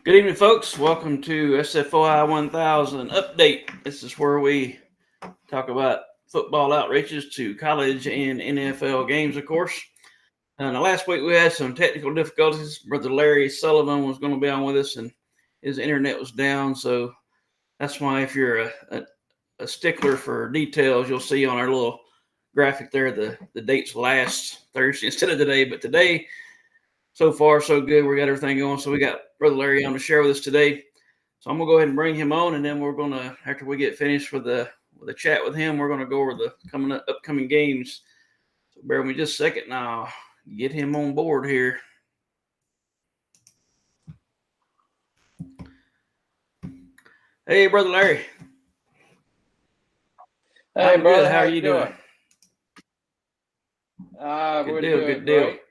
Good evening, folks. Welcome to SFOI 1000 Update. This is where we talk about football outreaches to college and NFL games, of course. Now, last week we had some technical difficulties. Brother Larry Sullivan was going to be on with us, and his internet was down. So that's why, if you're a stickler for details, you'll see on our little graphic there the dates last Thursday instead of today. But today, so far, so good. We got everything going. So we got Brother Larry on to share with us today. So I'm going to go ahead and bring him on, and then we're going to, after we get finished with the chat with him, we're going to go over the upcoming games. So bear with me just a second, and I'll get him on board here. Hey, Brother Larry. Hey, I'm brother, good. How are you doing? We're deal, doing good deal. great.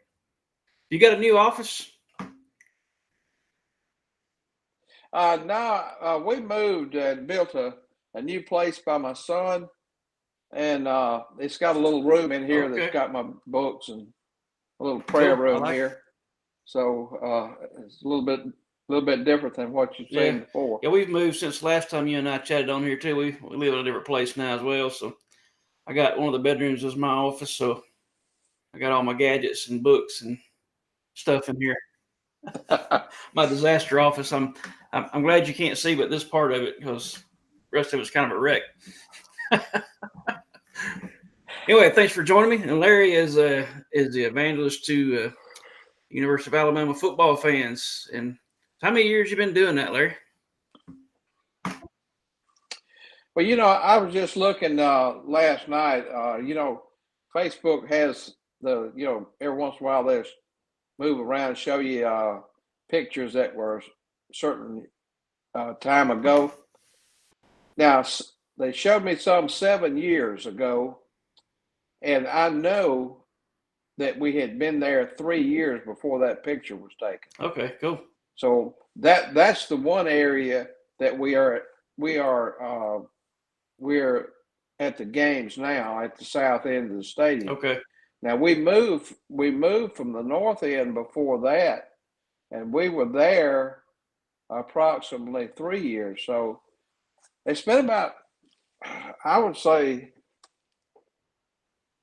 You got a new office? No, we moved and built a new place by my son, and it's got a little room in here Okay. that's got my books and a little prayer Cool. room I like here. So it's a little bit different than what you've seen before. Yeah, we've moved since last time you and I chatted on here too. We live in a different place now as well. So I got one of the bedrooms as my office, so I got all my gadgets and books and stuff in here. My disaster office. I'm glad you can't see but this part of it, because the rest of it's kind of a wreck. Anyway, thanks for joining me. And Larry is the evangelist to University of Alabama football fans. And how many years you been doing that, Larry? Well, I was just looking last night. Facebook has every once in a while they move around and show you pictures that were a certain time ago. Now, they showed me some 7 years ago, and I know that we had been there 3 years before that picture was taken. Okay, cool. So that's the one area that we're at the games now at the south end of the stadium. Okay. Now we moved from the north end before that, and we were there approximately 3 years. So it's been about, I would say,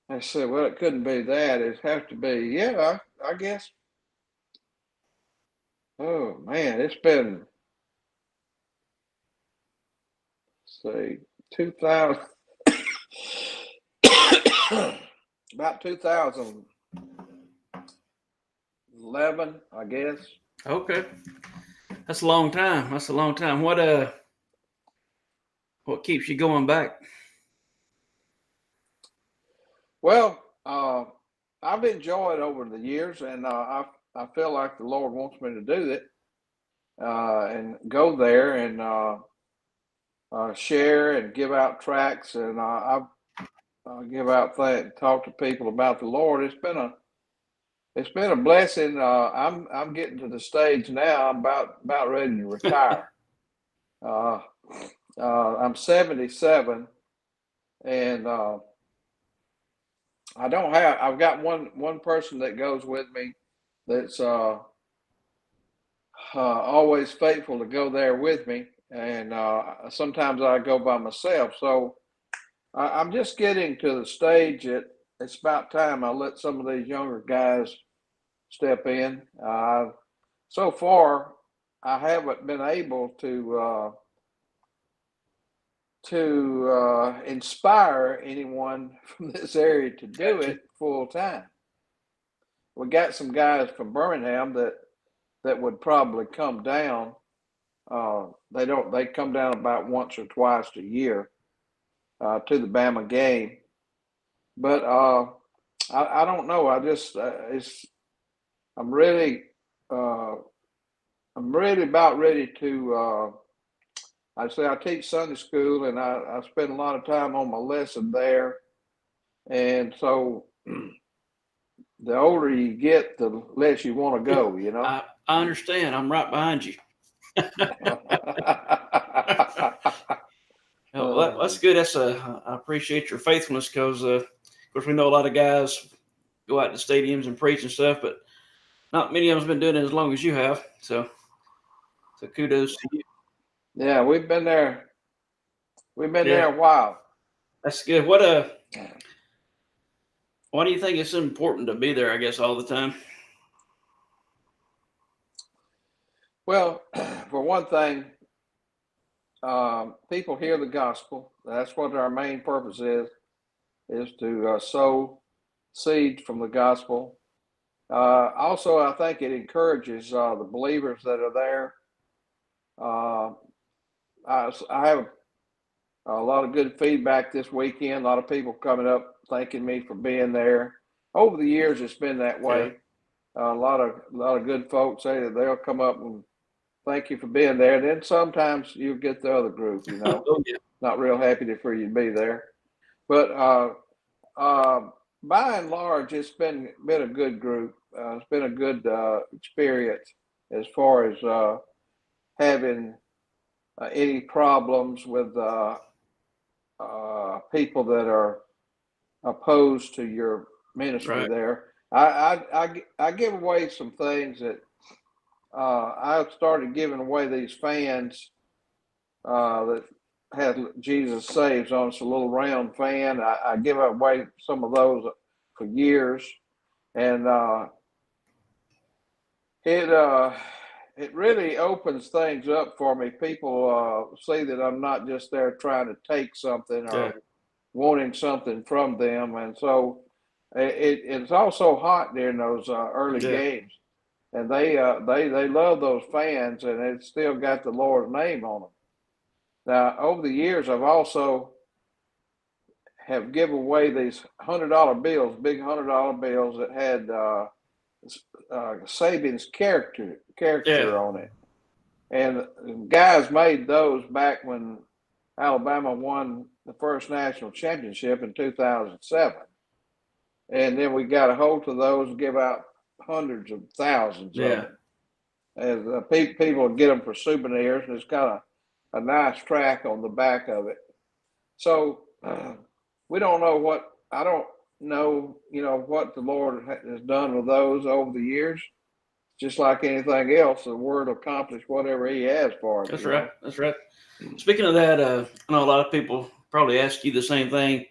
I said, well, it couldn't be that. It has to be, I guess. Oh man, it's been, say, 2000, about 2011, I guess. Okay. That's a long time. What keeps you going back? Well, I've enjoyed over the years, and I feel like the Lord wants me to do it and go there and share and give out tracts, and I give out talk to people about the Lord. It's been a blessing. I'm getting to the stage now. I'm about ready to retire. I'm 77, and I've got one person that goes with me that's always faithful to go there with me, and sometimes I go by myself. So I'm just getting to the stage that it's about time I let some of these younger guys step in. So far, I haven't been able to inspire anyone from this area to do it full time. We got some guys from Birmingham that would probably come down. They come down about once or twice a year to the Bama game. But I don't know. I just I'm really about ready to. I teach Sunday school, and I spend a lot of time on my lesson there. And so the older you get, the less you want to go, I understand. I'm right behind you. Well, that's good. I appreciate your faithfulness, because of course we know a lot of guys go out to stadiums and preach and stuff, but not many of them's been doing it as long as you have. So So kudos to you. Yeah, we've been there. We've been there a while. That's good. Why do you think it's important to be there, I guess, all the time? Well, for one thing, people hear the gospel. That's what our main purpose is to sow seed from the gospel. Also, I think it encourages the believers that are there. I have a lot of good feedback this weekend. A lot of people coming up thanking me for being there. Over the years, it's been that way. A lot of good folks say that they'll come up and thank you for being there. And then sometimes you get the other group, Oh, yeah. not real happy for you to be there. But by and large, it's been a good group. It's been a good experience as far as having any problems with people that are opposed to your ministry. Right. There. I give away some things that I've started giving away these fans that has Jesus Saves on. It's a little round fan. I give away some of those for years, and it really opens things up for me. People see that I'm not just there trying to take something or wanting something from them, and so it's also hot during those early games, and they love those fans, and it's still got the Lord's name on them. Now, over the years, I've also have given away these $100 bills, big $100 bills that had Saban's character on it, and guys made those back when Alabama won the first national championship in 2007, and then we got a hold of those and give out hundreds of thousands of them. As people get them for souvenirs, and it's got a nice track on the back of it. So we don't know what I don't know, what the Lord has done with those over the years. Just like anything else, the Word accomplishes whatever He has for us. That's right. That's right. Speaking of that, I know a lot of people probably ask you the same thing.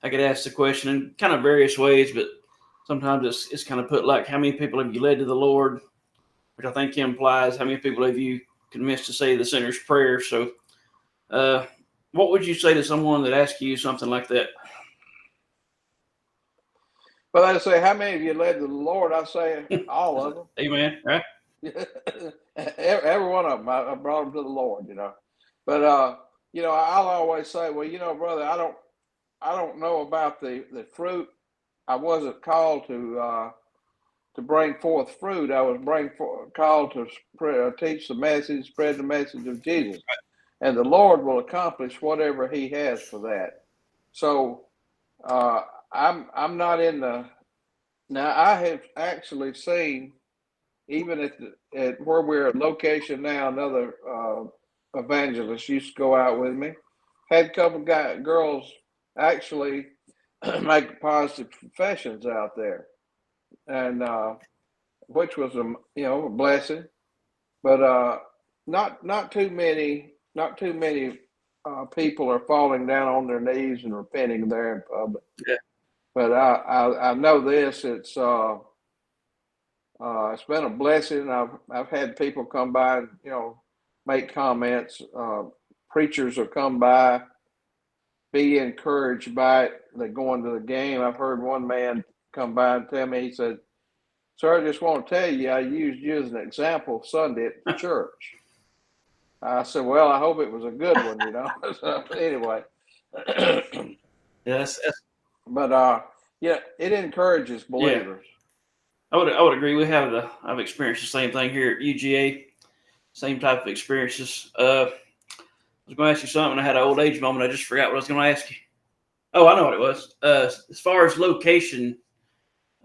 I could ask the question in kind of various ways, but sometimes it's kind of put like, how many people have you led to the Lord? Which I think implies how many people have you convinced to say the sinner's prayer. So what would you say to someone that asks you something like that? Well, they say, how many of you led to the Lord? I say all of them. Amen. Right? Every one of them, I brought them to the Lord, But I'll always say, well, brother, I don't know about the fruit. I wasn't called to bring forth fruit. I was called to teach the message, spread the message of Jesus, and the Lord will accomplish whatever He has for that. So I'm not in the. Now I have actually seen, even at where we're at location now, another evangelist used to go out with me. Had a couple girls actually make positive confessions out there, and which was a blessing, but not too many people are falling down on their knees and repenting there in public. Yeah. But I know this. It's been a blessing. I've had people come by and make comments. Preachers have come by, be encouraged by it. They go into the game. I've heard one man come by and tell me, he said, "Sir, I just want to tell you, I used you as an example Sunday at the church." I said, "Well, I hope it was a good one, So, anyway. Yes. But it encourages believers. I would agree. I've experienced the same thing here at UGA. Same type of experiences. I was going to ask you something. I had an old age moment. I just forgot what I was going to ask you. Oh, I know what it was. As far as location,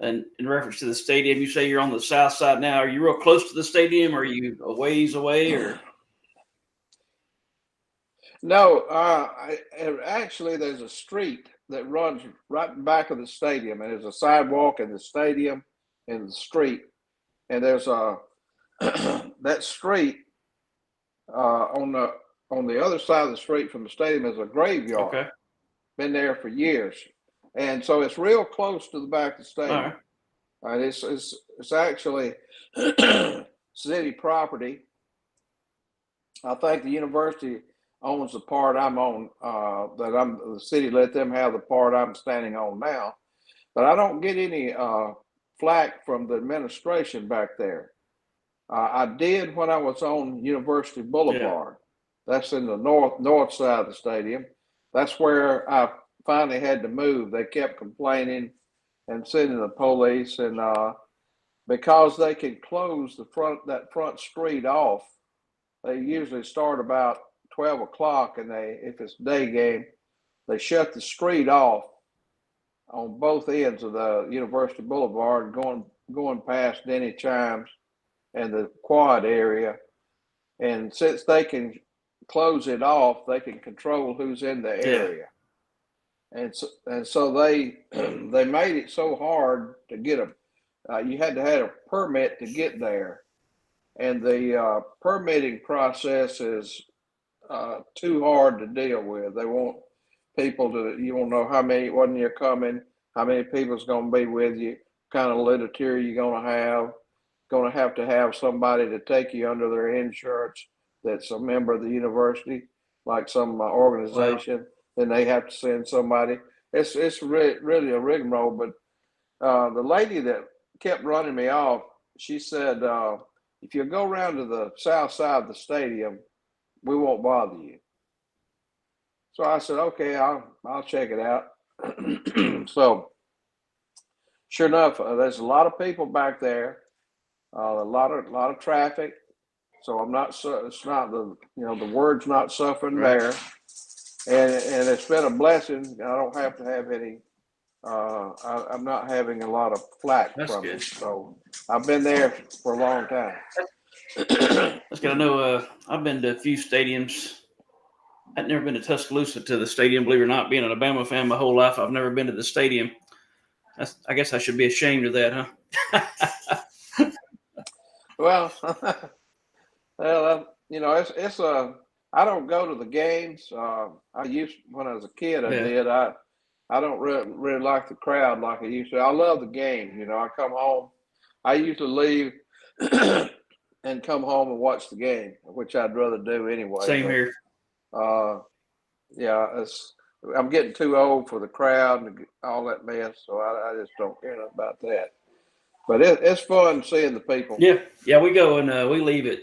and in reference to the stadium, you say you're on the south side now. Are you real close to the stadium? Or are you a ways away? Or no, actually, there's a street that runs right back of the stadium, and there's a sidewalk in the stadium and the street, and there's that street On the other side of the street from the stadium is a graveyard. Okay. Been there for years, and so it's real close to the back of the stadium. All right. It's actually city property. I think the university owns the part I'm on. The city let them have the part I'm standing on now, but I don't get any flack from the administration back there. I did when I was on University Boulevard. That's in the north side of the stadium. That's where I finally had to move. They kept complaining and sending the police, and because they can close that front street off, they usually start about 12 o'clock, and if it's day game, they shut the street off on both ends of the University Boulevard, going past Denny Chimes and the quad area. And since they can close it off, they can control who's in the area. And so they they made it so hard to get you had to have a permit to get there, and the permitting process is too hard to deal with. They want people you won't know how many when you're coming, how many people's going to be with you, kind of literature you're going to have somebody to take you under their insurance that's a member of the university, like some organization. Wow. Then they have to send somebody. It's really a rigmarole. But the lady that kept running me off, she said, if you go around to the south side of the stadium, we won't bother you. So I said, okay, I'll check it out. So sure enough, there's a lot of people back there, a lot of traffic. So it's not the word's not suffering there, and it's been a blessing. I don't have to have any. I'm not having a lot of flack from it. So I've been there for a long time. That's good. I know. I've been to a few stadiums. I've never been to Tuscaloosa to the stadium, believe it or not. Being an Alabama fan my whole life, I've never been to the stadium. I guess I should be ashamed of that, huh? Well, it's I don't go to the games. I used when I was a kid. I did. I don't really like the crowd like I used to. I love the game. I come home. I usually leave and come home and watch the game, which I'd rather do anyway. Same here. I'm getting too old for the crowd and all that mess, so I just don't care about that. But it's fun seeing the people. Yeah, we go and we leave at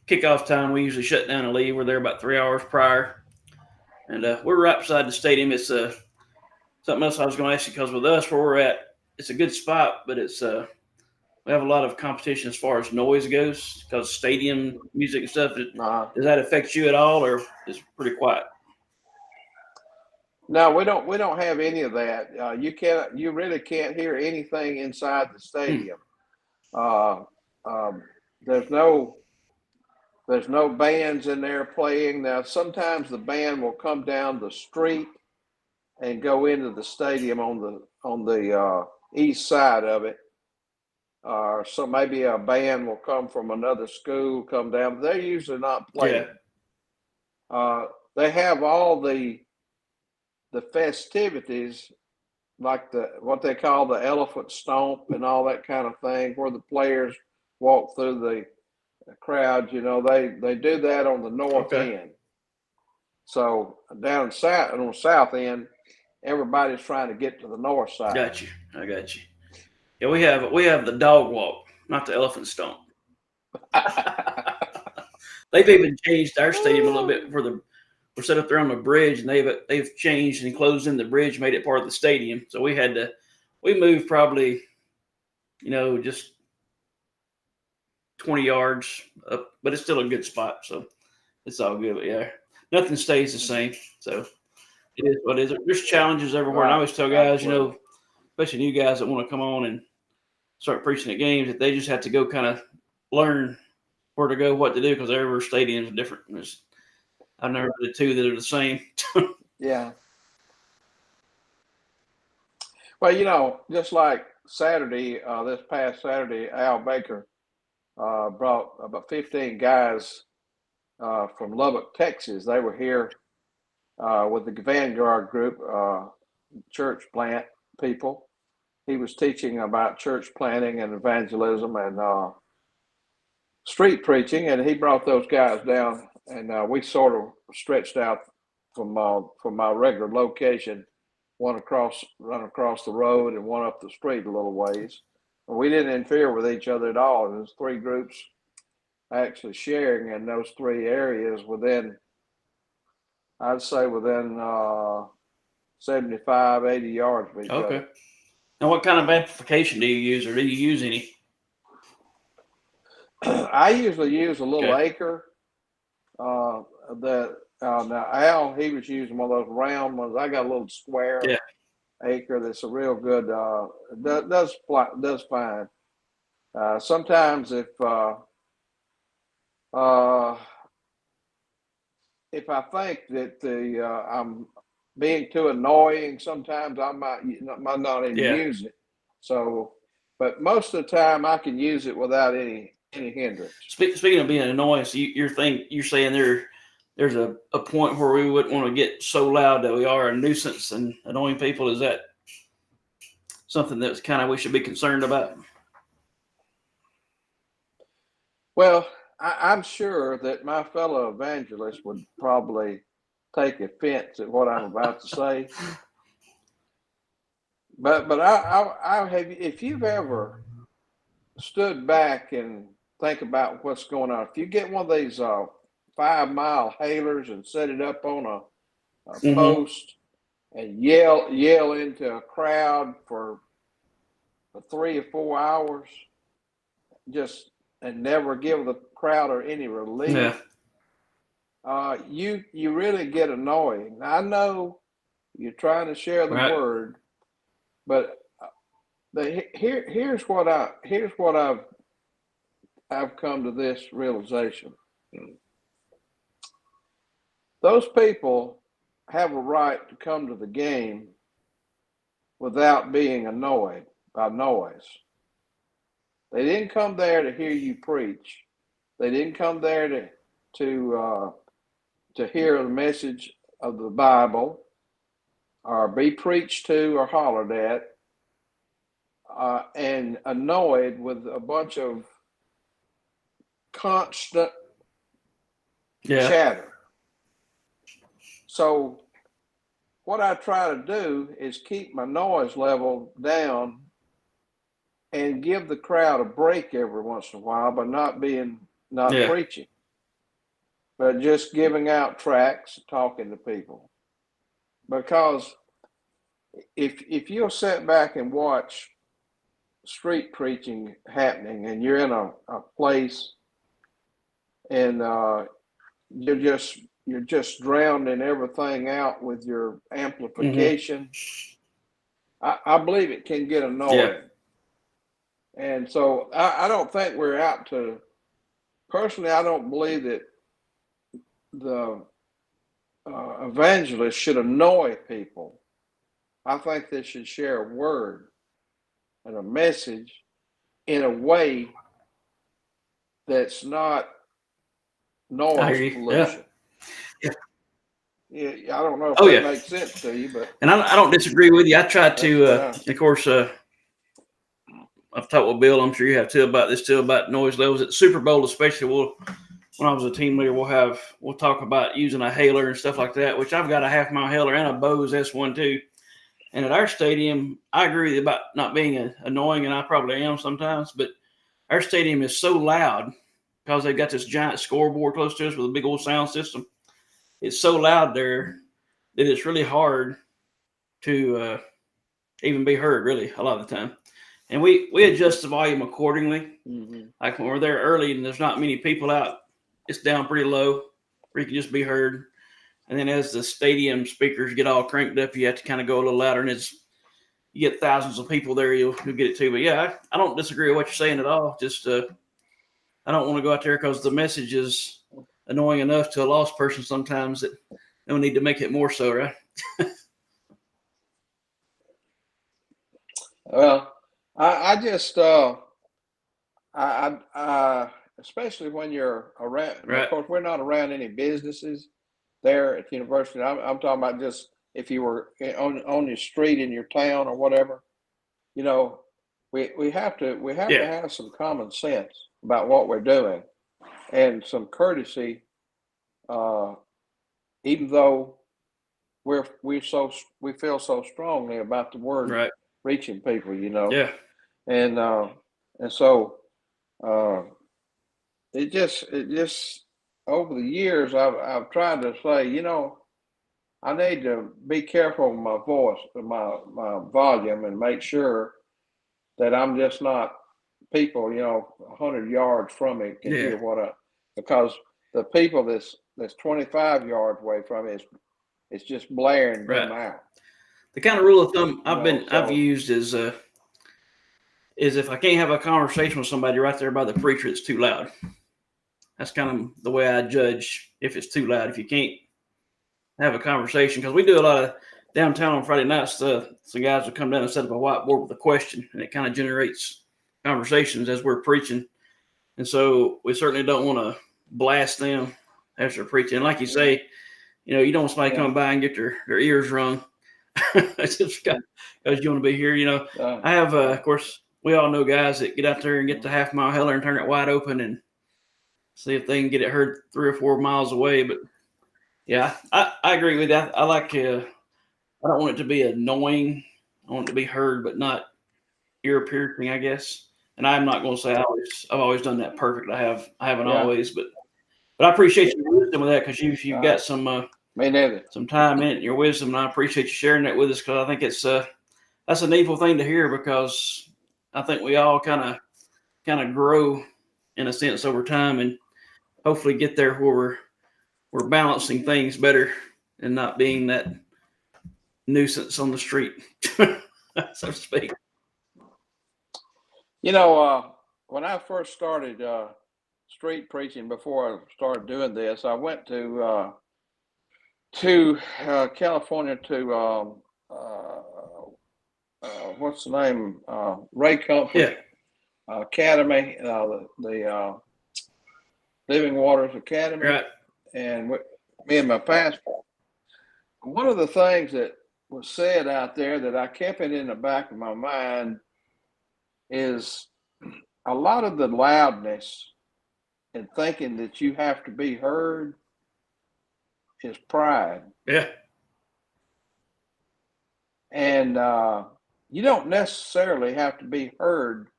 kickoff time. We usually shut down and leave. We're there about 3 hours prior, and we're right beside the stadium. It's something else I was going to ask you, because with us where we're at, it's a good spot, but it's we have a lot of competition as far as noise goes, because stadium music and stuff. Does that affect you at all, or is it pretty quiet? No, we don't have any of that. You really can't hear anything inside the stadium. There's no bands in there playing. Now sometimes the band will come down the street and go into the stadium on the east side of it. So maybe a band will come from another school, come down. But they're usually not playing. They have all the festivities, like what they call the elephant stomp and all that kind of thing, where the players walk through the crowd. They do that on the north end. So down south, on the south end, everybody's trying to get to the north side. I got you. Yeah, we have the dog walk, not the elephant stomp. They've even changed our stadium a little bit. We're set up there on the bridge, and they've changed and closed in the bridge, made it part of the stadium. So we moved probably, just 20 yards up, but it's still a good spot. So it's all good. But yeah, nothing stays the same. So it is what it is. There's challenges everywhere. And I always tell guys, especially new guys that want to come on and start preaching at games, that they just have to go kind of learn where to go, what to do, because every stadium is different. I've never been to two that are the same. Yeah. Well, just like Saturday, this past Saturday, Al Baker brought about 15 guys from Lubbock, Texas. They were here with the Vanguard group, church plant people. He was teaching about church planting and evangelism and street preaching, and he brought those guys down, and we sort of stretched out from my regular location, run across the road and one up the street a little ways. And we didn't interfere with each other at all. There's 3 groups actually sharing in those 3 areas within, I'd say within 75, 80 yards of each other. Now, what kind of amplification do you use, or do you use any? I usually use a little acre. Now Al, he was using one of those round ones. I got a little square acre that's a real good. Does fine. Sometimes if I think that I'm being too annoying, sometimes I might not even use it. So, but most of the time I can use it without any hindrance. Speaking of being annoying, so you're saying there's a point where we wouldn't want to get so loud that we are a nuisance and annoying people. Is that something that's kind of we should be concerned about? Well, I'm sure that my fellow evangelists would probably take offense at what I'm about to say. But I have, if you've ever stood back and think about what's going on, if you get one of these 5-mile hailers and set it up on a post and yell into a crowd for 3 or 4 hours, and never give the crowd or any relief, you really get annoying. I know you're trying to share the word, but here's what I've come to this realization. Those people have a right to come to the game without being annoyed by noise. They didn't come there to hear you preach. They didn't come there to hear the message of the Bible or be preached to or hollered at and annoyed with a bunch of constant chatter. So what I try to do is keep my noise level down and give the crowd a break every once in a while by not preaching, but just giving out tracts, talking to people. Because if you'll sit back and watch street preaching happening, and you're in a place and you're just drowning everything out with your amplification, I believe it can get annoying. And so I don't think we're out to, personally, I don't believe that the evangelists should annoy people. I think they should share a word and a message in a way that's not noise pollution. Yeah, I don't know if that makes sense to you, but I don't disagree with you. I try to, of course, I've talked with Bill. I'm sure you have too about noise levels at the Super Bowl, especially. When I was a team leader, we'll talk about using a hailer and stuff like that. Which I've got a 1/2-mile hailer and a Bose S1 too. And at our stadium, I agree with you about not being annoying, and I probably am sometimes. But our stadium is so loud because they've got this giant scoreboard close to us with a big old sound system. It's so loud there that it's really hard to even be heard, really, a lot of the time. And we adjust the volume accordingly. Like when we're there early and there's not many people out, it's down pretty low where you can just be heard. And then as the stadium speakers get all cranked up, you have to kind of go a little louder. And you get thousands of people there, you'll get it too. But yeah, I don't disagree with what you're saying at all. Just I don't want to go out there because the message is annoying enough to a lost person sometimes that we need to make it more so, right? Well, I just as especially when you're around. Right. Of course, we're not around any businesses there at the university. I'm talking about just if you were on your street in your town or whatever. You know, we have to have some common sense about what we're doing and some courtesy, even though we feel so strongly about the word reaching people. Yeah. And so it just over the years I've tried to say, I need to be careful with my voice, my volume, and make sure that I'm just not people, 100 yards from me can hear because the people that's 25 yards away from me it's just blaring them out. The kind of rule of thumb I've used is if I can't have a conversation with somebody right there by the preacher, it's too loud. That's kind of the way I judge if it's too loud. If you can't have a conversation, because we do a lot of downtown on Friday nights, some guys will come down and set up a whiteboard with a question, and it kind of generates conversations as we're preaching. And so we certainly don't want to blast them as they're preaching. And like you say, you don't want somebody coming by and get their ears rung just because you want to be here. I have, of course, we all know guys that get out there and get the half-mile heller and turn it wide open and see if they can get it heard 3 or 4 miles away. But yeah, I agree with that. I like I don't want it to be annoying. I want it to be heard, but not ear piercing, I guess. And I'm not going to say I've always done that perfect. I haven't always, but I appreciate your wisdom with that, because you've got some time in your wisdom, and I appreciate you sharing that with us, because I think it's that's a needful thing to hear, because I think we all kind of grow in a sense over time, and hopefully get there where we're balancing things better and not being that nuisance on the street, so to speak. When I first started street preaching, before I started doing this, I went to California to what's the name? Ray Comfort Academy, the Living Waters Academy, Right. And me and my pastor. One of the things that was said out there that I kept it in the back of my mind is a lot of the loudness and thinking that you have to be heard is pride. Yeah. And you don't necessarily have to be heard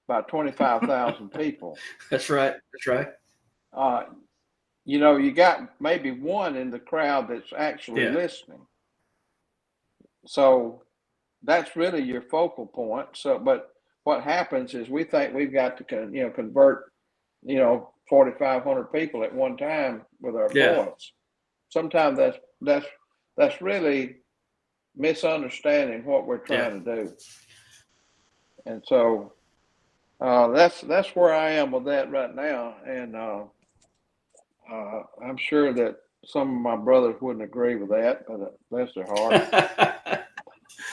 by 25,000 people. That's right. You got maybe one in the crowd that's actually listening. So that's really your focal point. So, but what happens is we think we've got to, convert, 4,500 people at one time with our voice. Sometimes that's really misunderstanding what we're trying to do. And so that's where I am with that right now. And I'm sure that some of my brothers wouldn't agree with that, but bless their heart.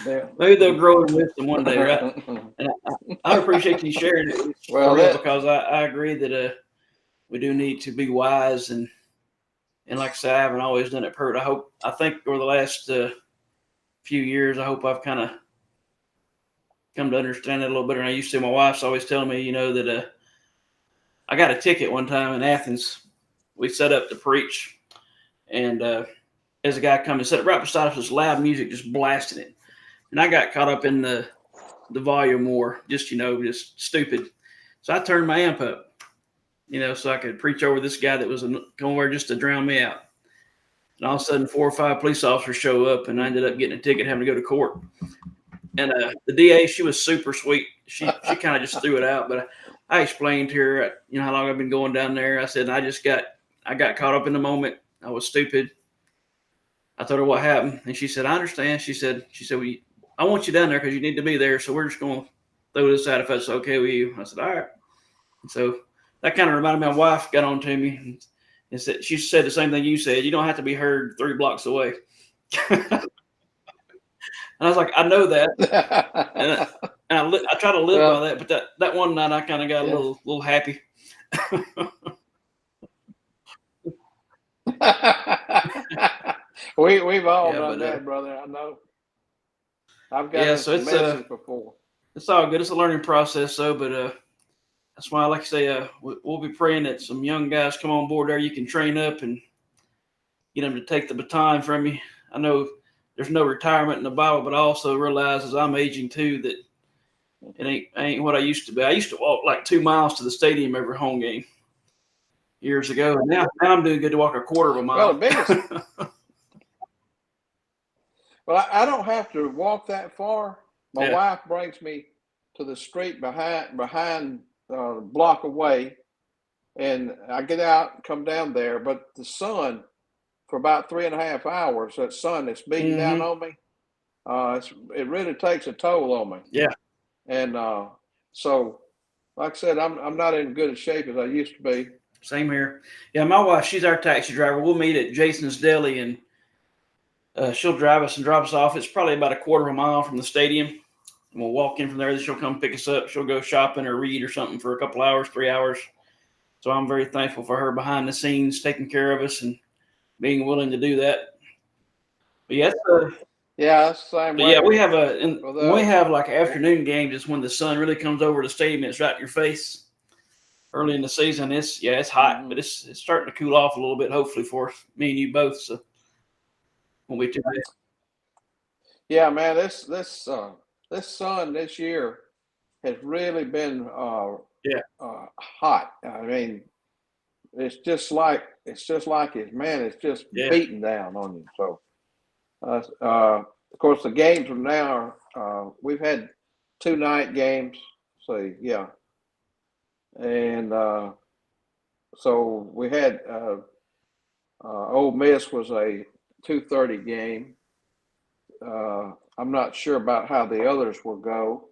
Maybe they'll grow in wisdom one day, right? And I appreciate you sharing it. Because I agree that we do need to be wise, and like I said, I haven't always done it perfect. I think over the last few years, I hope I've kind of come to understand it a little better. And I used to. My wife's always telling me, that I got a ticket one time in Athens. We set up to preach, and as a guy come and sat right beside us, this loud music just blasting it, and I got caught up in the volume war, just stupid. So I turned my amp up, so I could preach over this guy that was going over just to drown me out. And all of a sudden, 4 or 5 police officers show up, and I ended up getting a ticket, having to go to court. And the DA, she was super sweet. She kind of just threw it out, but I explained to her, how long I've been going down there. I said, I got caught up in the moment. I was stupid. I told her what happened, and she said, I understand. She said, well, I want you down there because you need to be there. So we're just going to throw this out if that's okay with you. I said, all right. And so that kind of reminded me, my wife got on to me and said, she said the same thing you said. You don't have to be heard 3 blocks away. And I was like, I know that. and I try to live by that. But that one night I kind of got a little happy. We've all Yeah, done but that, brother. I know. I've got yeah, in so some messes before. it's all good. It's a learning process, though. But that's why, like I say, we'll be praying that some young guys come on board there. You can train up and get them to take the baton from you. I know there's no retirement in the Bible, but I also realize as I'm aging too that it ain't what I used to be. I used to walk like 2 miles to the stadium every home game years ago, and now I'm doing good to walk a quarter of a Well, mile. the biggest. Well, I don't have to walk that far. My Yeah. wife brings me to the street behind a block away, and I get out and come down there. But the sun, for about 3.5 hours, that sun that's beating down on me, it really takes a toll on me. Yeah. And so, like I said, I'm not in good a shape as I used to be. Same here. Yeah, my wife, she's our taxi driver. We'll meet at Jason's Deli, and she'll drive us and drop us off. It's probably about a quarter of a mile from the stadium. And we'll walk in from there. Then she'll come pick us up. She'll go shopping or read or something for a couple hours, 3 hours. So I'm very thankful for her behind the scenes, taking care of us and being willing to do that. But yeah, Yeah, that's the same but way. yeah, we have when we us. have like afternoon games. It's when the sun really comes over the stadium. It's right in your face. Early in the season, it's hot, but it's starting to cool off a little bit. Hopefully for me and you both. So won't be too bad. Yeah, man, this sun this year has really been hot. I mean, it's just like it's just beating down on you. So, of course, the games are now. We've had 2 night games. So yeah, and so we had Ole Miss was a 2:30 game. I'm not sure about how the others will go,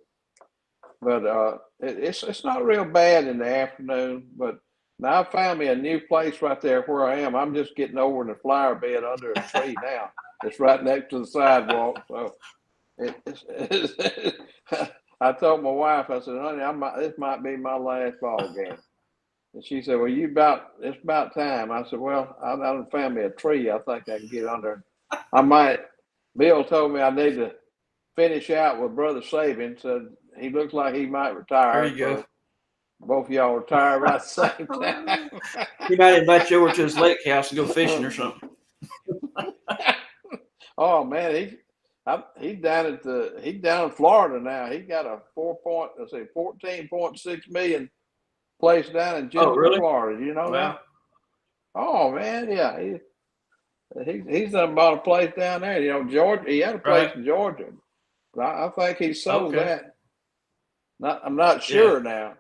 but it's not real bad in the afternoon. But now I found me a new place right there where I am. I'm just getting over in the flower bed under a tree now. It's right next to the sidewalk. So I told my wife, I said, honey, this might be my last ball game. And she said, well, it's about time. I said, well, I done found me a tree. I think I can get under. I might. Bill told me I need to finish out with Brother Saban. Said he looks like he might retire. There you go. Both of y'all retire right at the same time. He might invite you over to his lake house and go fishing or something. Oh man, he's down in Florida now. He got a 14.6 million place down in Jupiter, Florida. You know that? Oh man, yeah. He's done bought a place down there. You know, Georgia. He had a place in Georgia. I think he sold that. I'm not sure now,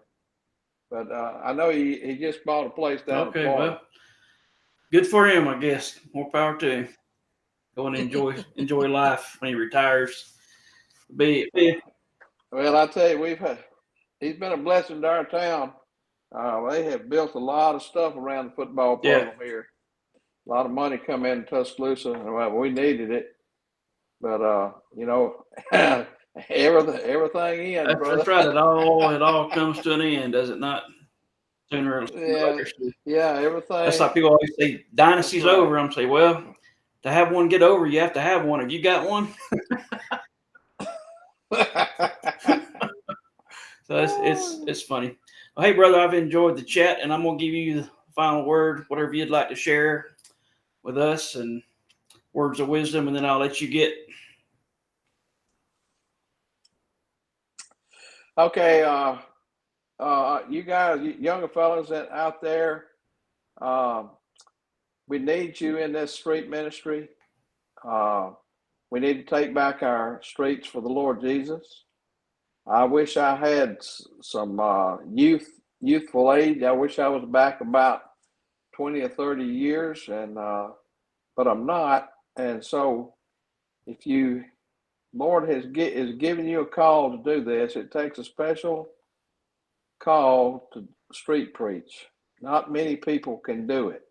but I know he just bought a place down in Florida. Well, good for him, I guess. More power to him. Go and enjoy life when he retires. Well, I tell you, he's been a blessing to our town. They have built a lot of stuff around the football program here. A lot of money come in Tuscaloosa. Well, we needed it, but you know, everything in. That's right. It all comes to an end, does it not? Sooner or later. Yeah, everything. That's like people always say, dynasty's over. I'm saying, well, to have one get over, you have to have one. Have you got one? So it's funny. Well, hey, brother, I've enjoyed the chat, and I'm gonna give you the final word, whatever you'd like to share with us, and words of wisdom, and then I'll let you get. Okay, you guys, younger fellas out there, we need you in this street ministry. We need to take back our streets for the Lord Jesus. I wish I had some youthful age. I wish I was back about 20 or 30 years, but I'm not. And so, if Lord is giving you a call to do this, it takes a special call to street preach. Not many people can do it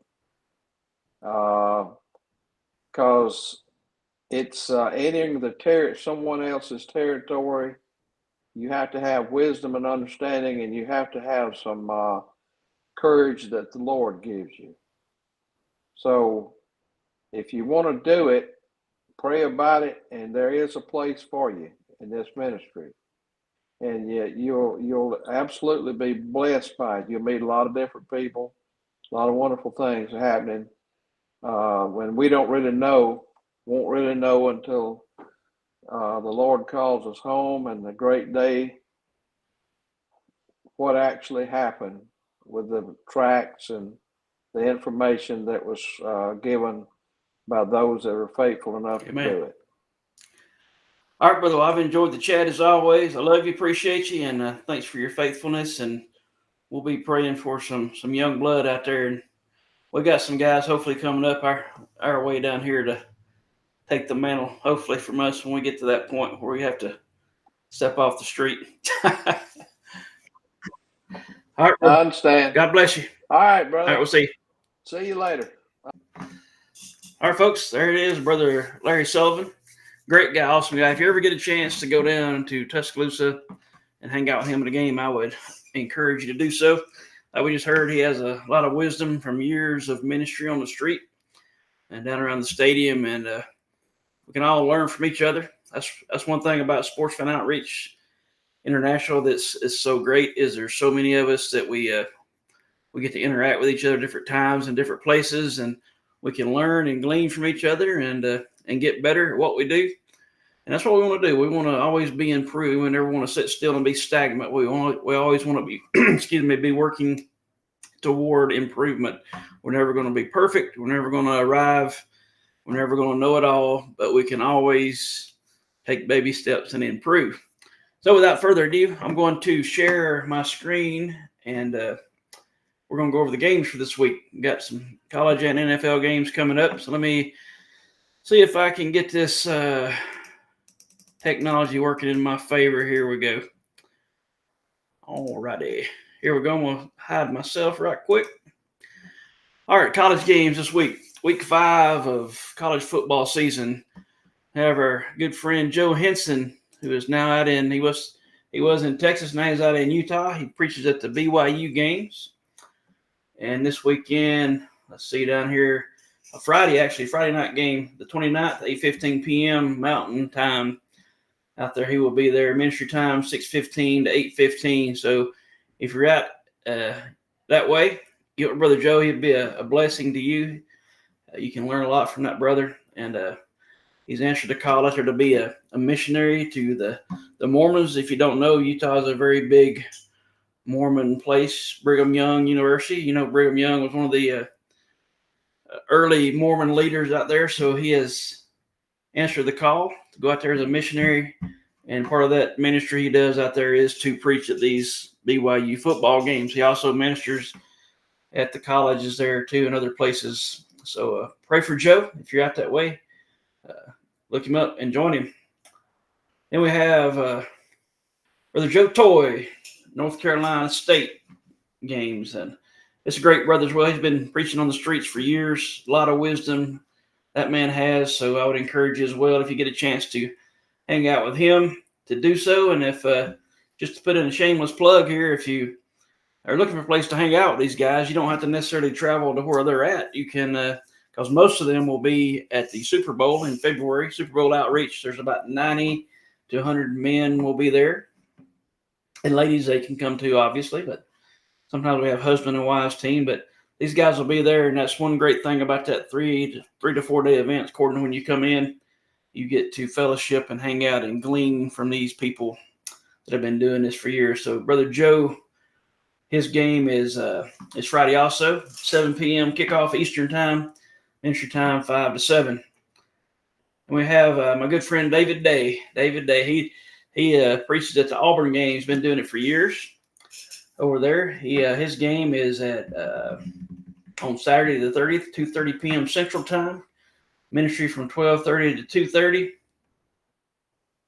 because it's entering someone else's territory. You have to have wisdom and understanding, and you have to have some courage that the Lord gives you. So if you want to do it, pray about it, and there is a place for you in this ministry. And yet you'll absolutely be blessed by it. You'll meet a lot of different people, a lot of wonderful things happening. When we don't really know, won't really know until the Lord calls us home, and the great day, what actually happened with the tracts and the information that was given by those that are faithful enough to do it. All right, brother. Well, I've enjoyed the chat as always. I love you, appreciate you, and thanks for your faithfulness. And we'll be praying for some young blood out there. And we got some guys hopefully coming up our way down here to take the mantle, hopefully from us when we get to that point where we have to step off the street. All right, brother. I understand. God bless you. All right, brother. All right, we'll see you. See you later. All right, folks. There it is, Brother Larry Sullivan. Great guy, awesome guy. If you ever get a chance to go down to Tuscaloosa and hang out with him at a game, I would encourage you to do so. We just heard he has a lot of wisdom from years of ministry on the street and down around the stadium, and we can all learn from each other. That's one thing about Sports Fan Outreach International that's so great, is there's so many of us that we get to interact with each other at different times and different places, and we can learn and glean from each other and get better at what we do. And that's what we want to do. We want to always be improved. We never want to sit still and be stagnant. We always want to be, be working toward improvement. We're never going to be perfect. We're never going to arrive. We're never going to know it all, but we can always take baby steps and improve. So without further ado, I'm going to share my screen, and we're going to go over the games for this week. We've got some college and NFL games coming up. So let me see if I can get this technology working in my favor. Here we go. All righty. Here we go. I'm going to hide myself right quick. All right, college games this week. Week 5 of college football season. Have our good friend Joe Henson, who is now out in, he was in Texas, now he's out in Utah. He preaches at the BYU games. And this weekend, let's see down here, Friday night game, the 29th, 8:15 p.m. Mountain Time. Out there, he will be there. Ministry time, 6:15 to 8:15. So if you're out that way, get with Brother Joe. He'd be a blessing to you. You can learn a lot from that brother. And he's answered the call out there to be a missionary to the Mormons. If you don't know, Utah is a very big Mormon place. Brigham Young University. You know, Brigham Young was one of the early Mormon leaders out there. So he has answered the call to go out there as a missionary. And part of that ministry he does out there is to preach at these BYU football games. He also ministers at the colleges there too and other places. So pray for Joe if you're out that way. Look him up and join him. Then we have Brother Joe Toy, North Carolina State games. And it's a great brother as well. He's been preaching on the streets for years. A lot of wisdom that man has. So I would encourage you as well, if you get a chance to hang out with him, to do so. And if just to put in a shameless plug here, if you are looking for a place to hang out with these guys, you don't have to necessarily travel to where they're at. You can, because most of them will be at the Super Bowl in February, Super Bowl outreach. There's about 90 to 100 men will be there. And ladies, they can come too, obviously, but sometimes we have husband and wives team, but these guys will be there. And that's one great thing about that 3 to 4 day event. According to when you come in, you get to fellowship and hang out and glean from these people that have been doing this for years. So Brother Joe, his game is Friday also, 7 p.m. kickoff Eastern time, ministry time 5 to 7. And we have my good friend David Day. David Day, he preaches at the Auburn game. He's been doing it for years over there. His game is at on Saturday the 30th, 2:30 p.m. Central time. Ministry from 12:30 to 2:30.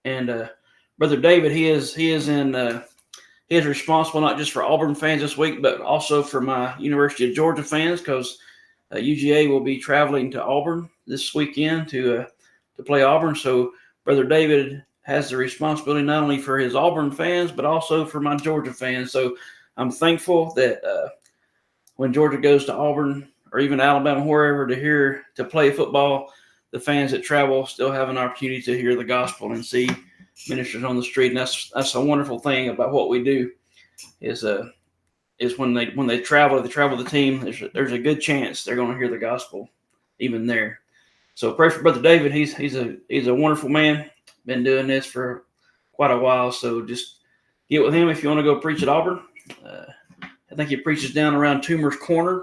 And Brother David, he is responsible not just for Auburn fans this week, but also for my University of Georgia fans, because UGA will be traveling to Auburn this weekend to play Auburn. So Brother David has the responsibility not only for his Auburn fans, but also for my Georgia fans. So I'm thankful that when Georgia goes to Auburn or even Alabama, wherever, to play football, the fans that travel still have an opportunity to hear the gospel and see ministers on the street. And that's a wonderful thing about what we do is when they travel the team, there's a good chance they're going to hear the gospel even there. So pray for Brother David. He's a wonderful man. Been doing this for quite a while. So just get with him if you want to go preach at Auburn. I think he preaches down around Toomer's Corner,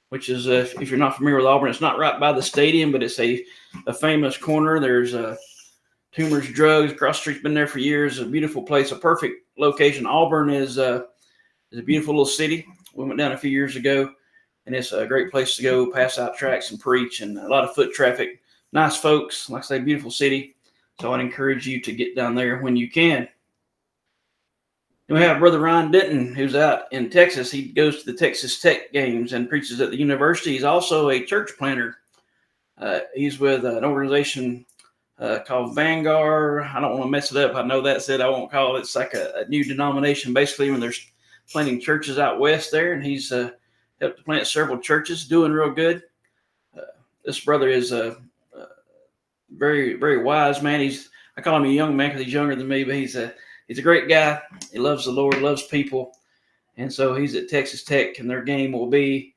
which is, if you're not familiar with Auburn, it's not right by the stadium, but it's a famous corner. There's Toomer's Drugs. Cross the street's been there for years. A beautiful place, a perfect location. Auburn is a beautiful little city. We went down a few years ago, and it's a great place to go, pass out tracts and preach, and a lot of foot traffic. Nice folks, like I say, beautiful city. So I'd encourage you to get down there when you can. And we have Brother Ryan Denton, who's out in Texas. He goes to the Texas Tech games and preaches at the university. He's also a church planter. He's with an organization called Vanguard. I don't want to mess it up. I know that said I won't call it. It's like a new denomination, basically, when there's planting churches out west there. And he's helped to plant several churches, doing real good. This brother is a very, very wise man. I call him a young man because he's younger than me, but he's a great guy. He loves the Lord, loves people. And so he's at Texas Tech, and their game will be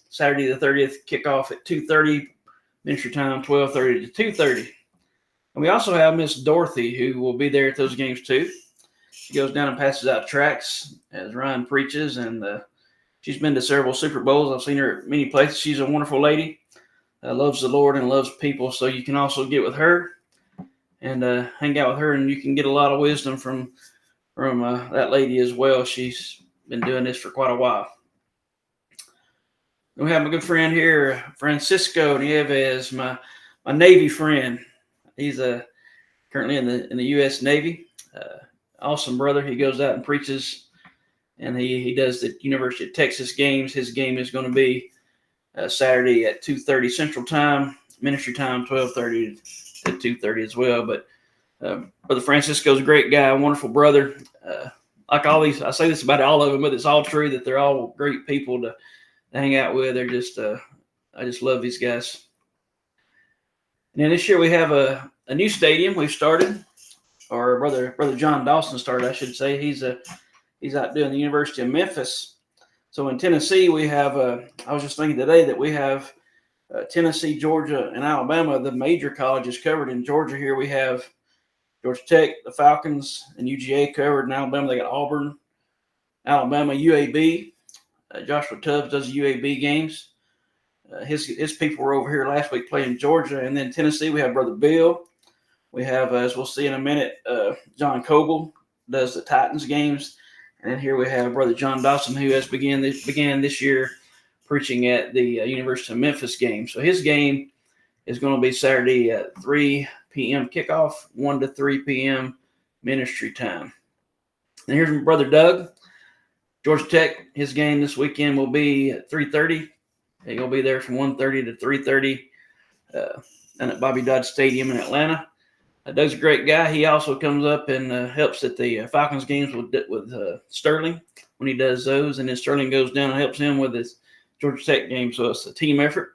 Saturday the 30th, kickoff at 2:30, ministry time 12:30 to 2:30. And we also have Miss Dorothy, who will be there at those games too. She goes down and passes out tracts as Ryan preaches, and she's been to several Super Bowls. I've seen her at many places. She's a wonderful lady, loves the Lord and loves people. So you can also get with her and hang out with her, and you can get a lot of wisdom from that lady as well. She's been doing this for quite a while. We have my good friend here, Francisco Nieves, my Navy friend. He's currently in the U.S. Navy. Awesome brother. He goes out and preaches, and he does the University of Texas games. His game is going to be Saturday at 2:30 Central Time, ministry time 12:30 to 2:30 as well. But Brother Francisco's a great guy, a wonderful brother. Like all these, I say this about all of them, but it's all true that they're all great people to hang out with. They're just, I just love these guys. And then this year we have a new stadium we've started, or Brother John Dawson started, I should say. He's out doing the University of Memphis. So in Tennessee, we have, I was just thinking today that we have Tennessee, Georgia, and Alabama, the major colleges covered. In Georgia here, we have Georgia Tech, the Falcons, and UGA covered. In Alabama, they got Auburn, Alabama, UAB. Joshua Tubbs does UAB games. His people were over here last week playing Georgia. And then Tennessee, we have Brother Bill. We have, as we'll see in a minute, John Coble does the Titans games. And then here we have Brother John Dawson, who has began this year preaching at the University of Memphis game. So his game is going to be Saturday at 3 p.m. kickoff, 1 to 3 p.m. ministry time. And here's my brother Doug. Georgia Tech, his game this weekend will be at 3:30. He'll be there from 1:30 to 3:30 and at Bobby Dodd Stadium in Atlanta. Doug's a great guy. He also comes up and helps at the Falcons games with Sterling when he does those. And then Sterling goes down and helps him with his Georgia Tech game. So it's a team effort,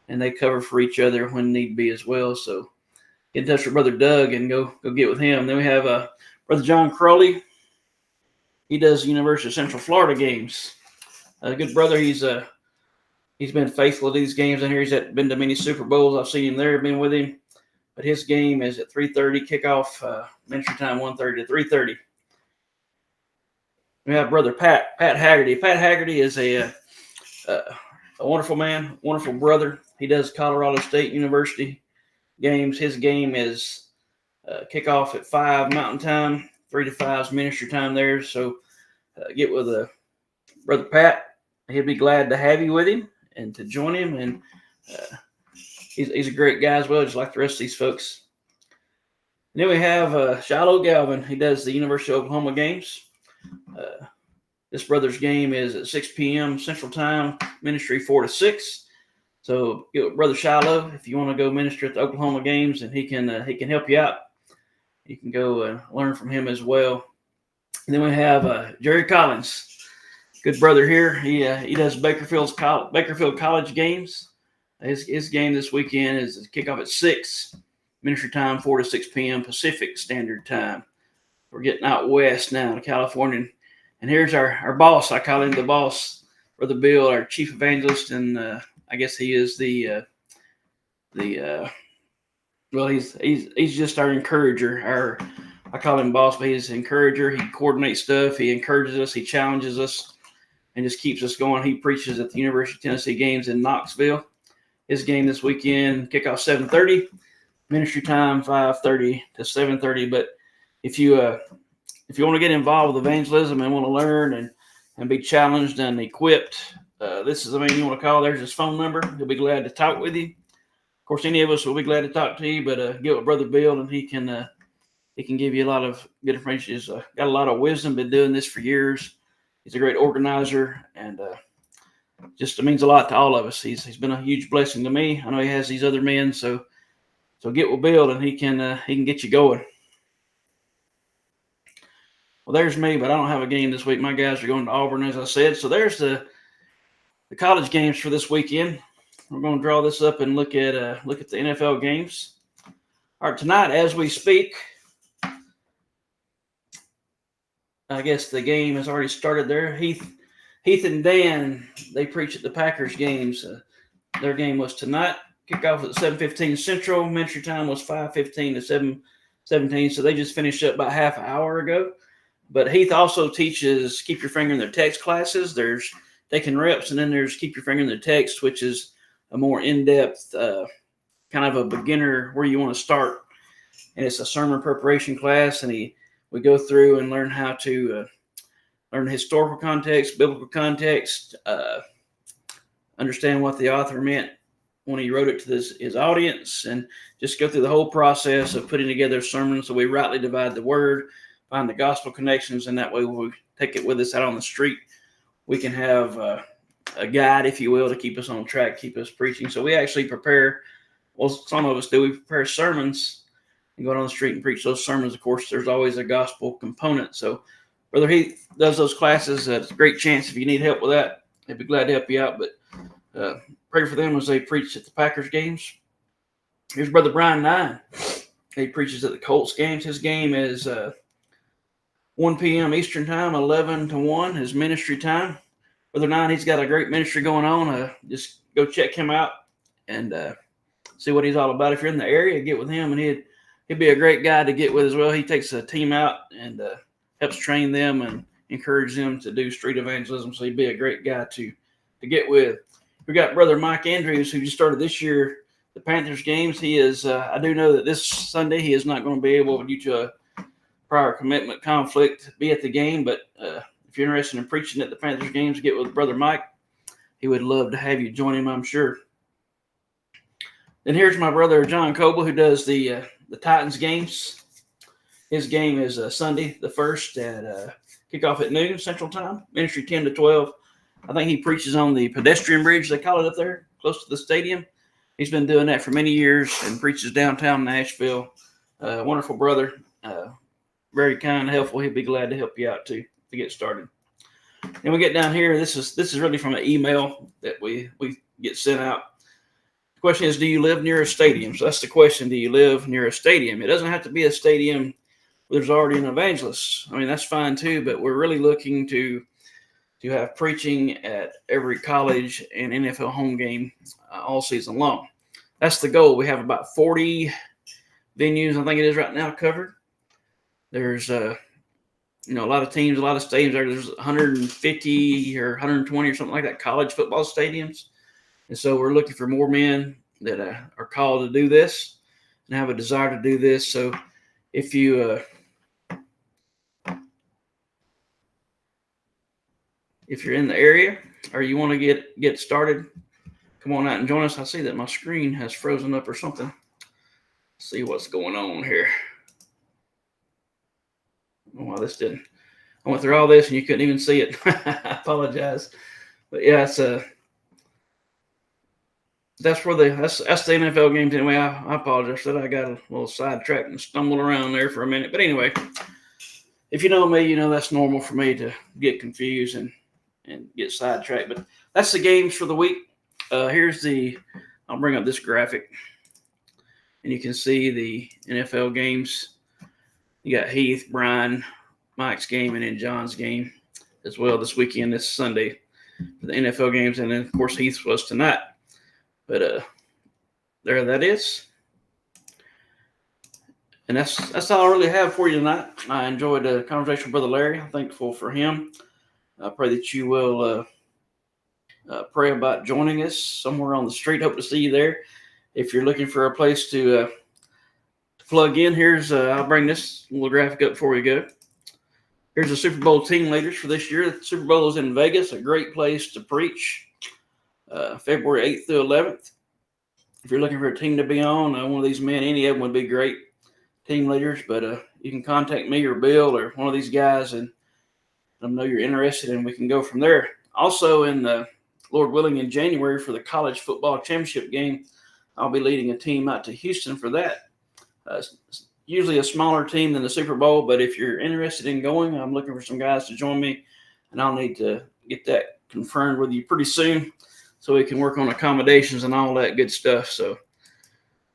and they cover for each other when need be as well. So get in touch with Brother Doug and go get with him. Then we have Brother John Crowley. He does the University of Central Florida games. A good brother. He's been faithful to these games in here. He's been to many Super Bowls. I've seen him there, been with him. But his game is at 3:30, kickoff, ministry time 1:30 to 3:30. We have Brother Pat Haggerty. Pat Haggerty is a wonderful man, wonderful brother. He does Colorado State University games. His game is kickoff at 5 Mountain Time, 3 to 5 is ministry time there. So get with Brother Pat. He'll be glad to have you with him and to join him. And he's a great guy as well, just like the rest of these folks. And then we have Shiloh Galvin. He does the University of Oklahoma games. This brother's game is at 6 p.m. Central Time, ministry 4 to 6. So get with Brother Shiloh if you want to go minister at the Oklahoma games, and he can help you out. You can go learn from him as well. And then we have Jerry Collins. good brother here. He does Bakerfield College games. His game this weekend is kickoff at 6 ministry time, 4 to 6 p.m. Pacific Standard Time. We're getting out west now to California, and here's our boss. I call him the boss, Brother Bill, our chief evangelist, and I guess he is well, he's just our encourager. I call him boss, but he's an encourager. He coordinates stuff. He encourages us. He challenges us, and just keeps us going. He preaches at the University of Tennessee games in Knoxville. His game this weekend, kickoff 7:30, ministry time 5:30 to 7:30. But if you want to get involved with evangelism and want to learn and be challenged and equipped, this is the man you want to call. There's his phone number. He'll be glad to talk with you. Of course, any of us will be glad to talk to you, but get with Brother Bill, and he can give you a lot of good information. He's got a lot of wisdom, been doing this for years. He's a great organizer, and just it means a lot to all of us. He's been a huge blessing to me. I know he has these other men, so get with Bill, and he can get you going. Well, there's me, but I don't have a game this week. My guys are going to Auburn, as I said. So there's the college games for this weekend. We're going to draw this up and look at the NFL games. All right, tonight as we speak, I guess the game has already started there. Heath and Dan, they preach at the Packers games. Their game was tonight. Kickoff at 7:15 Central. Ministry time was 5:15 to 7:17. So they just finished up about half an hour ago. But Heath also teaches Keep Your Finger in the Text classes. There's taking reps, and then there's Keep Your Finger in the Text, which is a more in-depth kind of a beginner where you want to start. And it's a sermon preparation class, and we go through and learn how to learn historical context, biblical context, understand what the author meant when he wrote it to his audience, and just go through the whole process of putting together sermons so we rightly divide the word, find the gospel connections, and that way when we take it with us out on the street, we can have a guide, if you will, to keep us on track, keep us preaching. So we actually prepare, well, some of us do, we prepare sermons and go out on the street and preach those sermons. Of course, there's always a gospel component. So Brother Heath does those classes. It's a great chance if you need help with that. They'd be glad to help you out. But pray for them as they preach at the Packers games. Here's Brother Brian Nine. He preaches at the Colts games. His game is 1 p.m. Eastern time, 11 to 1, his ministry time. Brother Nine, he's got a great ministry going on. Just go check him out and see what he's all about. If you're in the area, get with him, and he'd be a great guy to get with as well. He takes a team out and helps train them and encourage them to do street evangelism. So he'd be a great guy to get with. We got Brother Mike Andrews, who just started this year the Panthers games. He is. I do know that this Sunday he is not going to be able, due to a prior commitment conflict, be at the game. But if you're interested in preaching at the Panthers games, get with Brother Mike. He would love to have you join him, I'm sure. Then here's my brother John Coble, who does the Titans games. His game is Sunday, the 1st, at kickoff at noon Central Time, ministry 10 to 12. I think he preaches on the pedestrian bridge, they call it up there, close to the stadium. He's been doing that for many years and preaches downtown Nashville. Wonderful brother, very kind, helpful. He'd be glad to help you out too to get started. Then we get down here. This is really from an email that we get sent out. The question is, do you live near a stadium? So that's the question. Do you live near a stadium? It doesn't have to be a stadium where there's already an evangelist. I mean, that's fine too, but we're really looking to have preaching at every college and NFL home game all season long. That's the goal. We have about 40 venues, I think it is right now, covered. There's a lot of teams, a lot of stadiums. There's 150 or 120 or something like that college football stadiums. And so we're looking for more men that are called to do this and have a desire to do this. So if you if you're in the area or you want to get started, come on out and join us. I see that my screen has frozen up or something. Let's see what's going on here. Oh, well, this didn't. I went through all this and you couldn't even see it. I apologize. But yeah, it's that's where that's the NFL games anyway. I apologize that I got a little sidetracked and stumbled around there for a minute. But anyway, if you know me, you know that's normal for me to get confused and and get sidetracked. But that's the games for the week. I'll bring up this graphic, and you can see the NFL games. You got Heath, Brian, Mike's game, and then John's game as well this weekend, this Sunday, for the NFL games. And then, of course, Heath's was tonight. But there that is. And that's all I really have for you tonight. I enjoyed the conversation with Brother Larry. I'm thankful for him. I pray that you will pray about joining us somewhere on the street. Hope to see you there. If you're looking for a place to plug in, I'll bring this little graphic up before we go. Here's the Super Bowl team leaders for this year. The Super Bowl is in Vegas, a great place to preach, February 8th through 11th. If you're looking for a team to be on, one of these men, any of them would be great team leaders. But you can contact me or Bill or one of these guys and let them know you're interested, and we can go from there. Also, in Lord willing, in January for the college football championship game, I'll be leading a team out to Houston for that. Usually a smaller team than the Super Bowl, but if you're interested in going, I'm looking for some guys to join me, and I'll need to get that confirmed with you pretty soon so we can work on accommodations and all that good stuff. So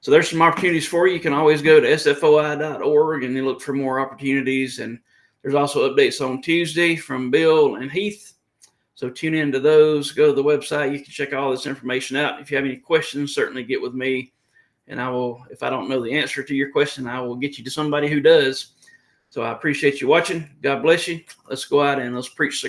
there's some opportunities for you. You can always go to SFOI.org and you look for more opportunities. And there's also updates on Tuesday from Bill and Heath. So tune into those. Go to the website. You can check all this information out. If you have any questions, certainly get with me. And I will, if I don't know the answer to your question, I will get you to somebody who does. So I appreciate you watching. God bless you. Let's go out and let's preach the